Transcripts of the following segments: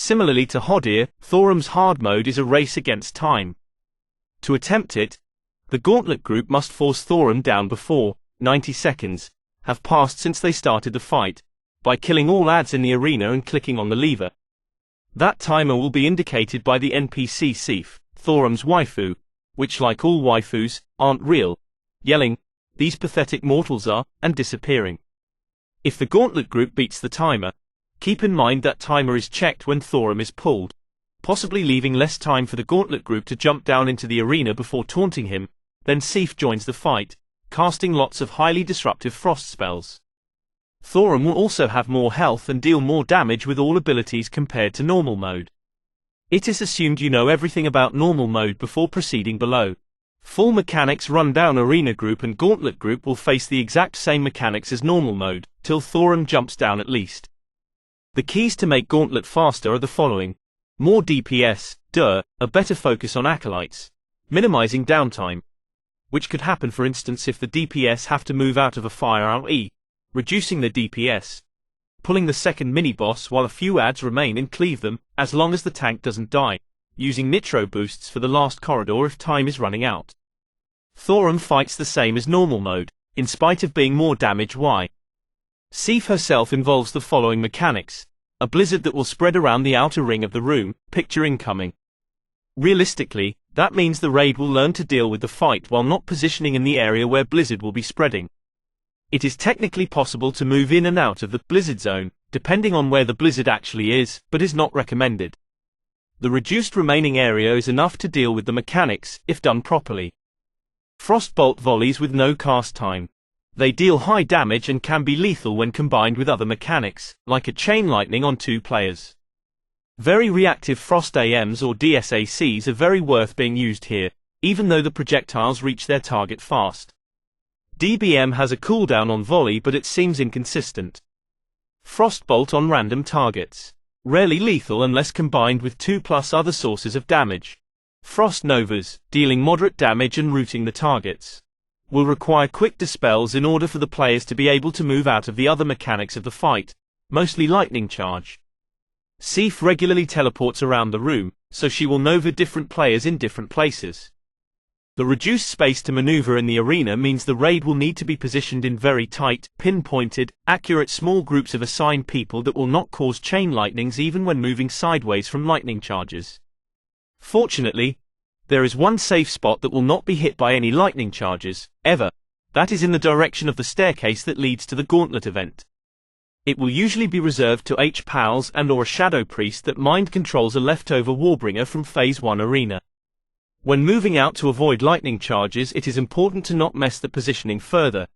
Similarly to Hodir, Thorim's hard mode is a race against time. To attempt it, the Gauntlet group must force Thorim down before 90 seconds have passed since they started the fight, by killing all adds in the arena and clicking on the lever. That timer will be indicated by the NPC Sif, Thorim's waifu, which, like all waifus, aren't real, yelling, "These pathetic mortals are," and disappearing. If the Gauntlet group beats the timer, keep in mind that timer is checked when Thorim is pulled, possibly leaving less time for the Gauntlet group to jump down into the arena before taunting him. Then Sif joins the fight, casting lots of highly disruptive frost spells. Thorim will also have more health and deal more damage with all abilities compared to normal mode. It is assumed you know everything about normal mode before proceeding below. Full mechanics rundown arena group and Gauntlet group will face the exact same mechanics as normal mode, till Thorim jumps down at least. The keys to make Gauntlet faster are the following: more DPS, a better focus on acolytes, minimizing downtime, which could happen for instance if the DPS have to move out of a fire, i.e., reducing the DPS, pulling the second mini-boss while a few adds remain and cleave them, as long as the tank doesn't die, using nitro boosts for the last corridor if time is running out. Thorim fights the same as normal mode, in spite of being more damage. Sif herself involves the following mechanics: a blizzard that will spread around the outer ring of the room, picture incoming. Realistically, that means the raid will learn to deal with the fight while not positioning in the area where blizzard will be spreading. It is technically possible to move in and out of the blizzard zone, depending on where the blizzard actually is, but is not recommended. The reduced remaining area is enough to deal with the mechanics, if done properly. Frostbolt volleys with no cast time. They deal high damage and can be lethal when combined with other mechanics, like a chain lightning on 2 players. Very reactive frost AMs or DSACs are very worth being used here, even though the projectiles reach their target fast. DBM has a cooldown on volley, but it seems inconsistent. Frostbolt on random targets. Rarely lethal unless combined with 2+ other sources of damage. Frost Novas, dealing moderate damage and rooting the targets, will require quick dispels in order for the players to be able to move out of the other mechanics of the fight, mostly lightning charge. Sif regularly teleports around the room, so she will nova different players in different places. The reduced space to maneuver in the arena means the raid will need to be positioned in very tight, pinpointed, accurate small groups of assigned people that will not cause chain lightnings even when moving sideways from lightning charges. Fortunately, there is one safe spot that will not be hit by any lightning charges, ever. That is in the direction of the staircase that leads to the Gauntlet event. It will usually be reserved to H-Pals and or a Shadow Priest that mind controls a leftover Warbringer from Phase 1 arena. When moving out to avoid lightning charges, it is important to not mess the positioning further.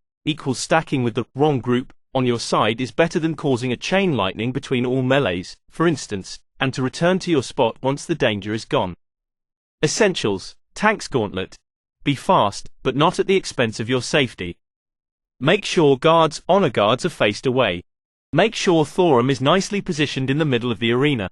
Stacking with the wrong group on your side is better than causing a chain lightning between all melees, for instance, and to return to your spot once the danger is gone. Essentials: Tank's Gauntlet. Be fast, but not at the expense of your safety. Make sure honor guards are faced away. Make sure Thorim is nicely positioned in the middle of the arena.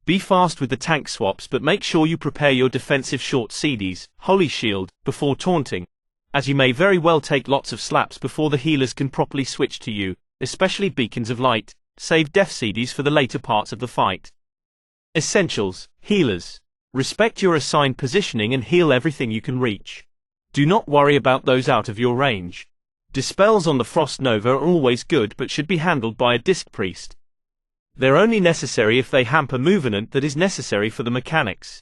Be fast with the tank swaps, but make sure you prepare your defensive short CDs, Holy Shield, before taunting, as you may very well take lots of slaps before the healers can properly switch to you, especially Beacons of Light. Save def CDs for the later parts of the fight. Essentials: Healers. Respect your assigned positioning and heal everything you can reach. Do not worry about those out of your range. Dispels on the Frost Nova are always good but should be handled by a Disc Priest. They're only necessary if they hamper movement that is necessary for the mechanics.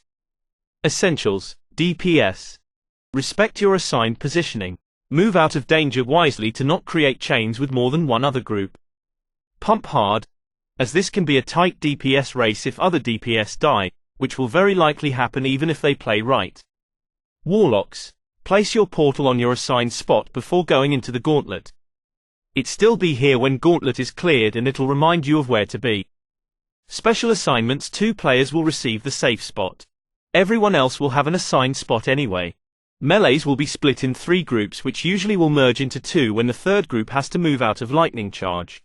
Essentials: DPS. Respect your assigned positioning. Move out of danger wisely to not create chains with more than one other group. Pump hard, as this can be a tight DPS race if other DPS die, which will very likely happen even if they play right. Warlocks. Place your portal on your assigned spot before going into the Gauntlet. It still be here when Gauntlet is cleared and it'll remind you of where to be. Special assignments: 2 players will receive the safe spot. Everyone else will have an assigned spot anyway. Melees will be split in 3 groups which usually will merge into 2 when the third group has to move out of lightning charge.